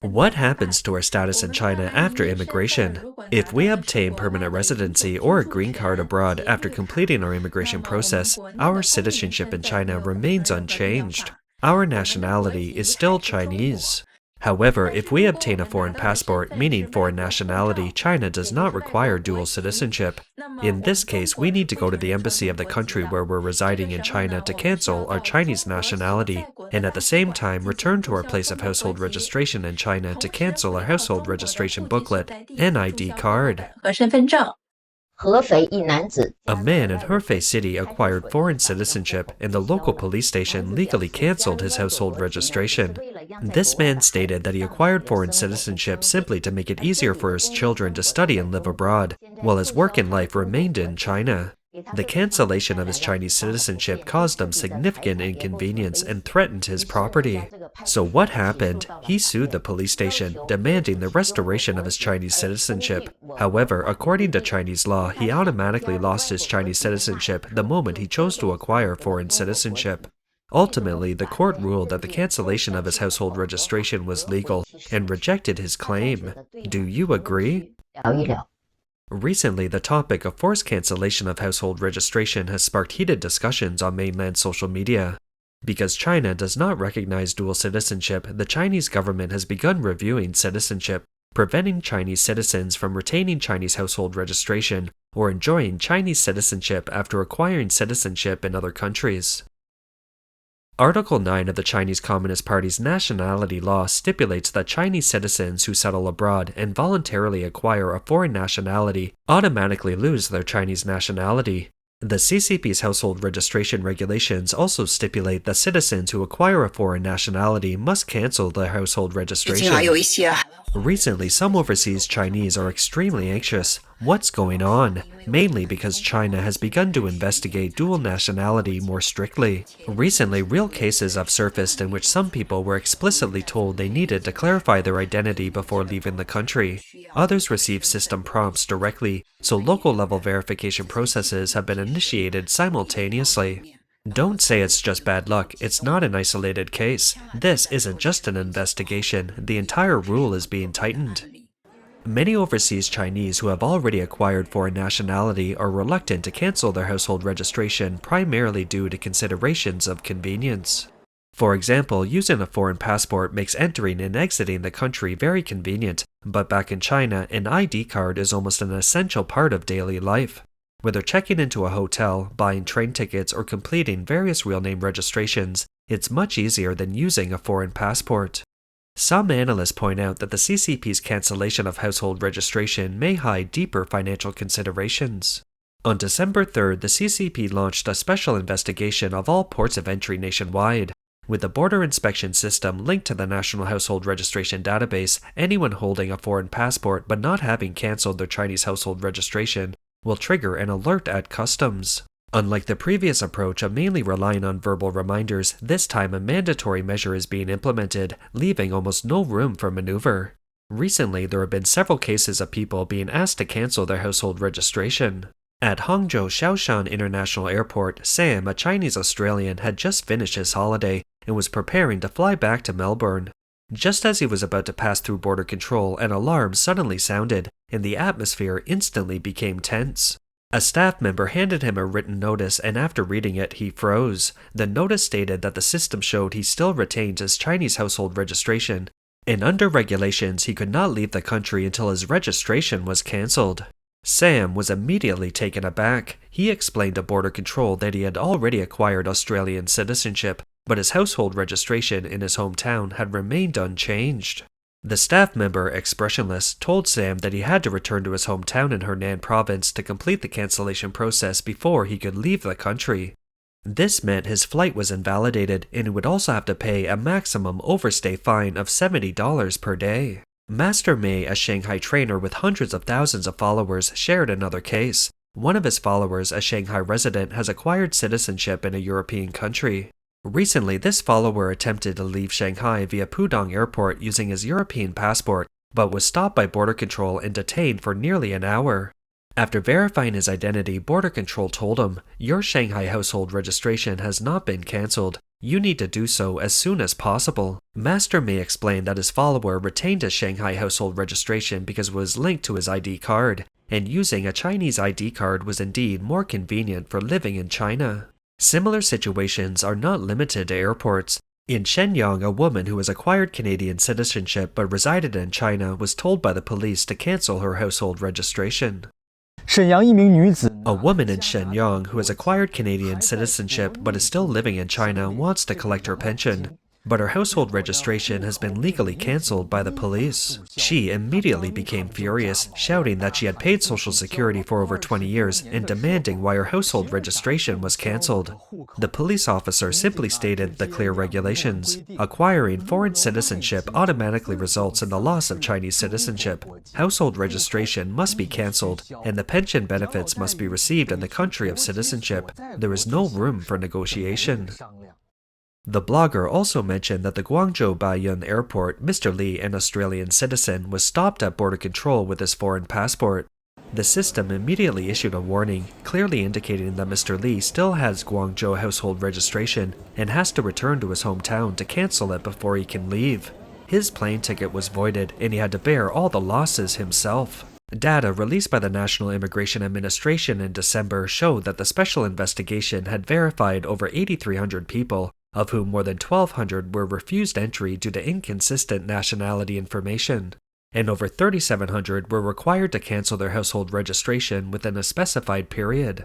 What happens to our status in China after immigration? If we obtain permanent residency or a green card abroad after completing our immigration process, our citizenship in China remains unchanged. Our nationality is still Chinese. However, if we obtain a foreign passport, meaning foreign nationality, China does not require dual citizenship. In this case, we need to go to the embassy of the country where we're residing in China to cancel our Chinese nationality, and at the same time return to our place of household registration in China to cancel our household registration booklet and ID card. A man in Hefei City acquired foreign citizenship, and the local police station legally canceled his household registration. This man stated that he acquired foreign citizenship simply to make it easier for his children to study and live abroad, while his work and life remained in China. The cancellation of his Chinese citizenship caused him significant inconvenience and threatened his property. So what happened? He sued the police station, demanding the restoration of his Chinese citizenship. However, according to Chinese law, he automatically lost his Chinese citizenship the moment he chose to acquire foreign citizenship. Ultimately, the court ruled that the cancellation of his household registration was legal and rejected his claim. Do you agree? Recently, the topic of forced cancellation of household registration has sparked heated discussions on mainland social media. Because China does not recognize dual citizenship, the Chinese government has begun reviewing citizenship, preventing Chinese citizens from retaining Chinese household registration or enjoying Chinese citizenship after acquiring citizenship in other countries. Article 9 of the Chinese Communist Party's nationality law stipulates that Chinese citizens who settle abroad and voluntarily acquire a foreign nationality automatically lose their Chinese nationality. The CCP's household registration regulations also stipulate that citizens who acquire a foreign nationality must cancel their household registration. Recently, some overseas Chinese are extremely anxious. What's going on? Mainly because China has begun to investigate dual nationality more strictly. Recently, real cases have surfaced in which some people were explicitly told they needed to clarify their identity before leaving the country. Others received system prompts directly, so local-level verification processes have been initiated simultaneously. Don't say it's just bad luck. It's not an isolated case. This isn't just an investigation. The entire rule is being tightened. Many overseas Chinese who have already acquired foreign nationality are reluctant to cancel their household registration primarily due to considerations of convenience. For example, using a foreign passport makes entering and exiting the country very convenient, but back in China, an ID card is almost an essential part of daily life. Whether checking into a hotel, buying train tickets, or completing various real name registrations, it's much easier than using a foreign passport. Some analysts point out that the CCP's cancellation of household registration may hide deeper financial considerations. On December 3rd, the CCP launched a special investigation of all ports of entry nationwide. With the border inspection system linked to the National Household Registration Database, anyone holding a foreign passport but not having cancelled their Chinese household registration will trigger an alert at customs. Unlike the previous approach of mainly relying on verbal reminders, this time a mandatory measure is being implemented, leaving almost no room for maneuver. Recently, there have been several cases of people being asked to cancel their household registration. At Hangzhou Shaoshan International Airport, Sam, a Chinese Australian, had just finished his holiday and was preparing to fly back to Melbourne. Just as he was about to pass through border control, an alarm suddenly sounded, and the atmosphere instantly became tense. A staff member handed him a written notice, and after reading it, he froze. The notice stated that the system showed he still retained his Chinese household registration, and under regulations he could not leave the country until his registration was cancelled. Sam was immediately taken aback. He explained to border control that he had already acquired Australian citizenship, but his household registration in his hometown had remained unchanged. The staff member, expressionless, told Sam that he had to return to his hometown in Henan province to complete the cancellation process before he could leave the country. This meant his flight was invalidated, and he would also have to pay a maximum overstay fine of $70 per day. Master Mei, a Shanghai trainer with hundreds of thousands of followers, shared another case. One of his followers, a Shanghai resident, has acquired citizenship in a European country. Recently, this follower attempted to leave Shanghai via Pudong Airport using his European passport, but was stopped by border control and detained for nearly an hour. After verifying his identity, border control told him, "Your Shanghai household registration has not been cancelled. You need to do so as soon as possible. Master may explain that his follower retained his Shanghai household registration because it was linked to his ID card, and using a Chinese ID card was indeed more convenient for living in China. Similar situations are not limited to airports. In Shenyang, a woman who has acquired Canadian citizenship but resided in China was told by the police to cancel her household registration. A woman in Shenyang who has acquired Canadian citizenship but is still living in China wants to collect her pension, but her household registration has been legally cancelled by the police. She immediately became furious, shouting that she had paid Social Security for over 20 years and demanding why her household registration was cancelled. The police officer simply stated the clear regulations. Acquiring foreign citizenship automatically results in the loss of Chinese citizenship. Household registration must be cancelled, and the pension benefits must be received in the country of citizenship. There is no room for negotiation. The blogger also mentioned that the Guangzhou Baiyun airport, Mr. Lee, an Australian citizen, was stopped at border control with his foreign passport. The system immediately issued a warning, clearly indicating that Mr. Lee still has Guangzhou household registration and has to return to his hometown to cancel it before he can leave. His plane ticket was voided and he had to bear all the losses himself. Data released by the National Immigration Administration in December showed that the special investigation had verified over 8,300 people, of whom more than 1,200 were refused entry due to inconsistent nationality information, and over 3,700 were required to cancel their household registration within a specified period.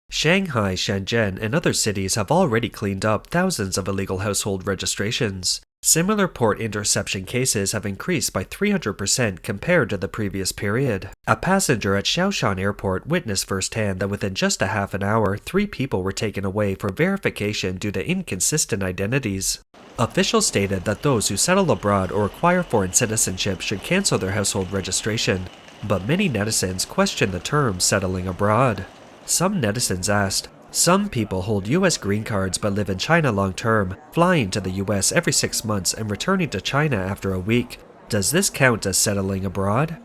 Shanghai, Shenzhen, and other cities have already cleaned up thousands of illegal household registrations. Similar port interception cases have increased by 300% compared to the previous period. A passenger at Shaoshan Airport witnessed firsthand that within just a half an hour, 3 people were taken away for verification due to inconsistent identities. Officials stated that those who settle abroad or acquire foreign citizenship should cancel their household registration, but many netizens question the term settling abroad. Some netizens asked, "Some people hold US green cards but live in China long term, flying to the US every 6 months and returning to China after a week. Does this count as settling abroad?"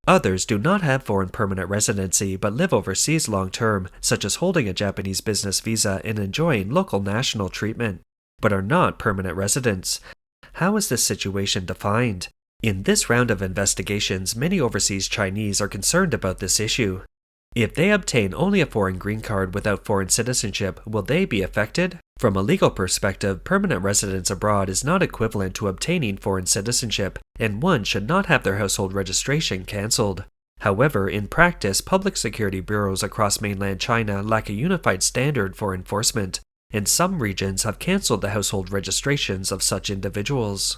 Others do not have foreign permanent residency but live overseas long term, such as holding a Japanese business visa and enjoying local national treatment, but are not permanent residents. How is this situation defined? In this round of investigations, many overseas Chinese are concerned about this issue. If they obtain only a foreign green card without foreign citizenship, will they be affected? From a legal perspective, permanent residence abroad is not equivalent to obtaining foreign citizenship, and one should not have their household registration cancelled. However, in practice, public security bureaus across mainland China lack a unified standard for enforcement, and some regions have cancelled the household registrations of such individuals.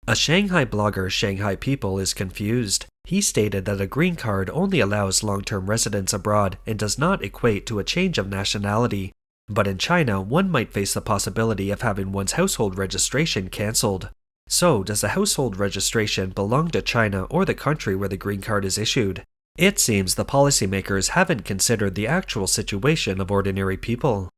A Shanghai blogger, Shanghai People, is confused. He stated that a green card only allows long-term residence abroad and does not equate to a change of nationality. But in China, one might face the possibility of having one's household registration cancelled. So, does the household registration belong to China or the country where the green card is issued? It seems the policymakers haven't considered the actual situation of ordinary people.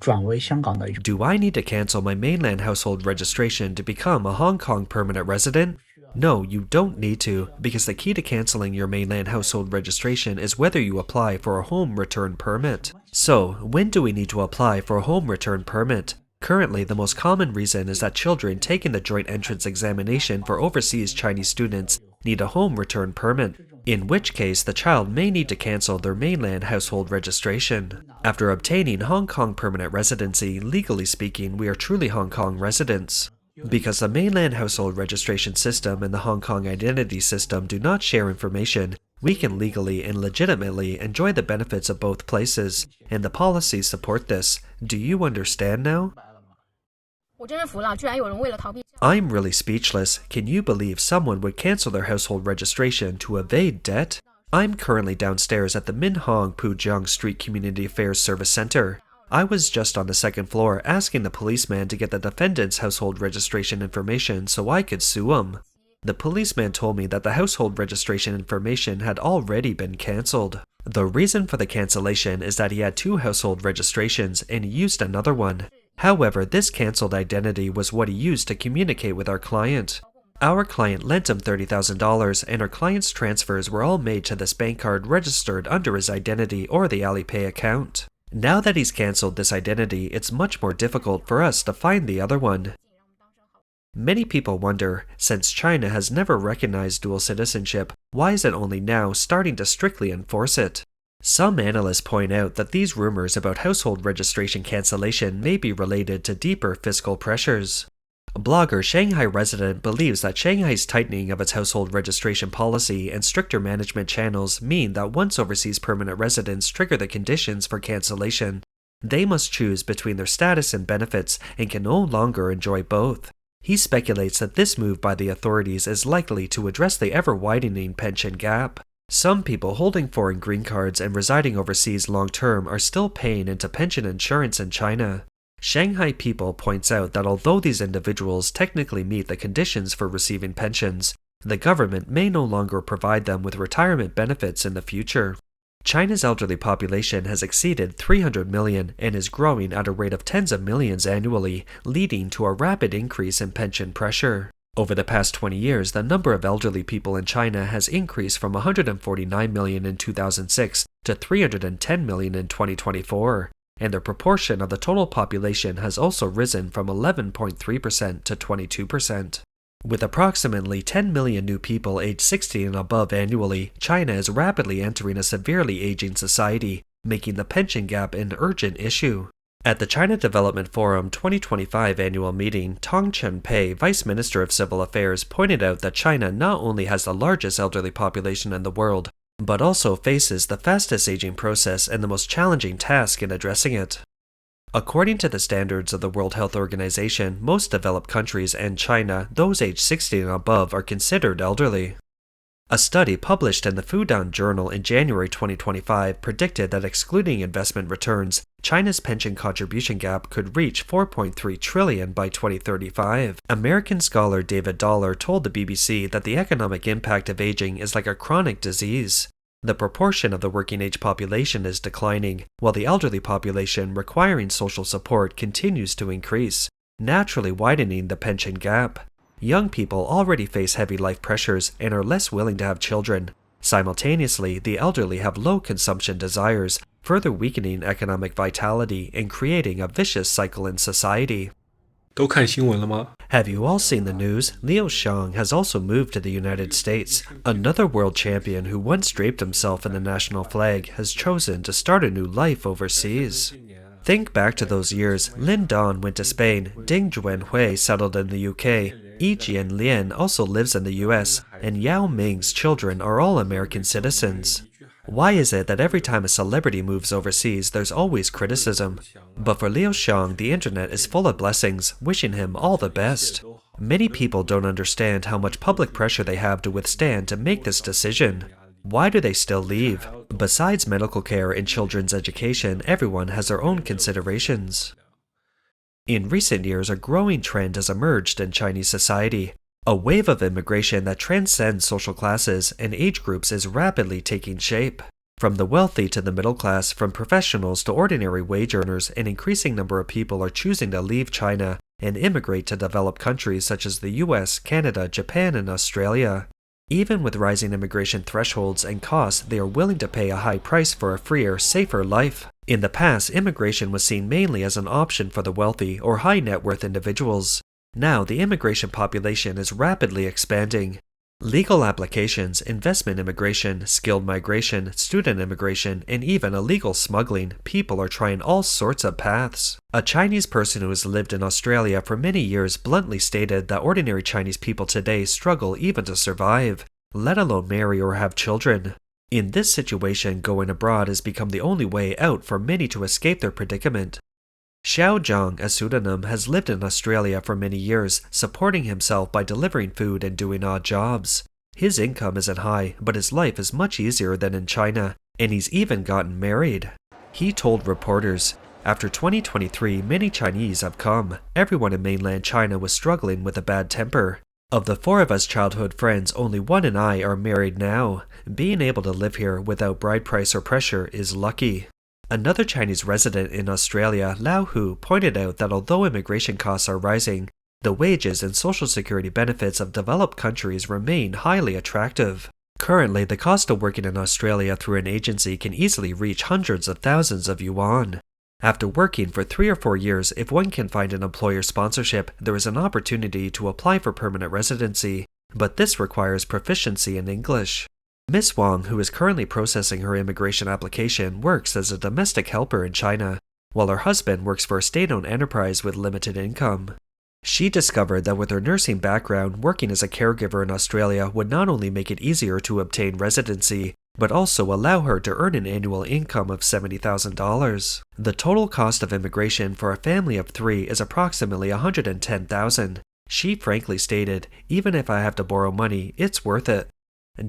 Do I need to cancel my mainland household registration to become a Hong Kong permanent resident? No, you don't need to, because the key to canceling your mainland household registration is whether you apply for a home return permit. So, when do we need to apply for a home return permit? Currently, the most common reason is that children taking the joint entrance examination for overseas Chinese students need a home return permit, in which case the child may need to cancel their mainland household registration. After obtaining Hong Kong permanent residency, legally speaking, we are truly Hong Kong residents. Because the mainland household registration system and the Hong Kong identity system do not share information, we can legally and legitimately enjoy the benefits of both places, and the policies support this. Do you understand now? I'm really speechless. Can you believe someone would cancel their household registration to evade debt? I'm currently downstairs at the Minhong Pujiang Street Community Affairs Service Center. I was just on the second floor asking the policeman to get the defendant's household registration information so I could sue him. The policeman told me that the household registration information had already been cancelled. The reason for the cancellation is that he had 2 household registrations and he used another one. However, this cancelled identity was what he used to communicate with our client. Our client lent him $30,000 and our client's transfers were all made to this bank card registered under his identity or the Alipay account. Now that he's canceled this identity, it's much more difficult for us to find the other one. Many people wonder, since China has never recognized dual citizenship, why is it only now starting to strictly enforce it? Some analysts point out that these rumors about household registration cancellation may be related to deeper fiscal pressures. Blogger Shanghai Resident believes that Shanghai's tightening of its household registration policy and stricter management channels mean that once overseas permanent residents trigger the conditions for cancellation, they must choose between their status and benefits and can no longer enjoy both. He speculates that this move by the authorities is likely to address the ever-widening pension gap. Some people holding foreign green cards and residing overseas long-term are still paying into pension insurance in China. Shanghai People points out that although these individuals technically meet the conditions for receiving pensions, the government may no longer provide them with retirement benefits in the future. China's elderly population has exceeded 300 million and is growing at a rate of tens of millions annually, leading to a rapid increase in pension pressure. Over the past 20 years, the number of elderly people in China has increased from 149 million in 2006 to 310 million in 2024. And the proportion of the total population has also risen from 11.3% to 22%. With approximately 10 million new people aged 60 and above annually, China is rapidly entering a severely aging society, making the pension gap an urgent issue. At the China Development Forum 2025 annual meeting, Tong Chen-pei, Vice Minister of Civil Affairs, pointed out that China not only has the largest elderly population in the world, but also faces the fastest aging process and the most challenging task in addressing it. According to the standards of the World Health Organization, most developed countries and China, those aged 60 and above are considered elderly. A study published in the Fudan Journal in January 2025 predicted that excluding investment returns, China's pension contribution gap could reach 4.3 trillion by 2035. American scholar David Dollar told the BBC that the economic impact of aging is like a chronic disease. The proportion of the working-age population is declining, while the elderly population requiring social support continues to increase, naturally widening the pension gap. Young people already face heavy life pressures and are less willing to have children. Simultaneously, the elderly have low consumption desires, further weakening economic vitality and creating a vicious cycle in society. 都看新闻了吗？ Have you all seen the news? Liu Xiang has also moved to the United States. Another world champion who once draped himself in the national flag has chosen to start a new life overseas. Think back to those years. Lin Dan went to Spain, Ding Juanhui settled in the UK, Yi Jianlian also lives in the US, and Yao Ming's children are all American citizens. Why is it that every time a celebrity moves overseas, there's always criticism? But for Liu Xiang, the internet is full of blessings, wishing him all the best. Many people don't understand how much public pressure they have to withstand to make this decision. Why do they still leave? Besides medical care and children's education, everyone has their own considerations. In recent years, a growing trend has emerged in Chinese society. A wave of immigration that transcends social classes and age groups is rapidly taking shape. From the wealthy to the middle class, from professionals to ordinary wage earners, an increasing number of people are choosing to leave China and immigrate to developed countries such as the US, Canada, Japan, and Australia. Even with rising immigration thresholds and costs, they are willing to pay a high price for a freer, safer life. In the past, immigration was seen mainly as an option for the wealthy or high net worth individuals. Now, the immigration population is rapidly expanding. Legal applications, investment immigration, skilled migration, student immigration, and even illegal smuggling, people are trying all sorts of paths. A Chinese person who has lived in Australia for many years bluntly stated that ordinary Chinese people today struggle even to survive, let alone marry or have children. In this situation, going abroad has become the only way out for many to escape their predicament. Xiao Zhang, a pseudonym, has lived in Australia for many years, supporting himself by delivering food and doing odd jobs. His income isn't high, but his life is much easier than in China, and he's even gotten married. He told reporters, "After 2023, many Chinese have come. Everyone in mainland China was struggling with a bad temper. Of the 4 of us childhood friends, only 1 and I are married now. Being able to live here without bride price or pressure is lucky." Another Chinese resident in Australia, Lao Hu, pointed out that although immigration costs are rising, the wages and social security benefits of developed countries remain highly attractive. Currently, the cost of working in Australia through an agency can easily reach hundreds of thousands of yuan. After working for 3 or 4 years, if one can find an employer sponsorship, there is an opportunity to apply for permanent residency, but this requires proficiency in English. Miss Wang, who is currently processing her immigration application, works as a domestic helper in China, while her husband works for a state-owned enterprise with limited income. She discovered that with her nursing background, working as a caregiver in Australia would not only make it easier to obtain residency, but also allow her to earn an annual income of $70,000. The total cost of immigration for a family of 3 is approximately $110,000. She frankly stated, "Even if I have to borrow money, it's worth it."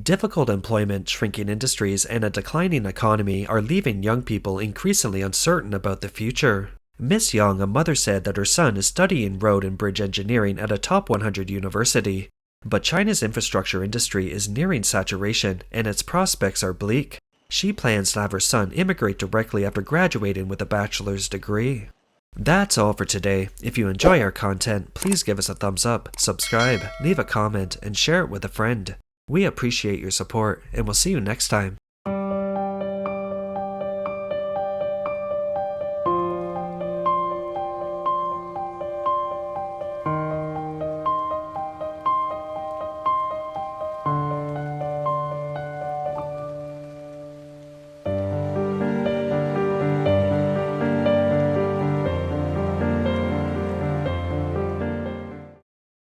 Difficult employment, shrinking industries, and a declining economy are leaving young people increasingly uncertain about the future. Miss Young, a mother, said that her son is studying road and bridge engineering at a top 100 university. But China's infrastructure industry is nearing saturation, and its prospects are bleak. She plans to have her son immigrate directly after graduating with a bachelor's degree. That's all for today. If you enjoy our content, please give us a thumbs up, subscribe, leave a comment, and share it with a friend. We appreciate your support, and we'll see you next time.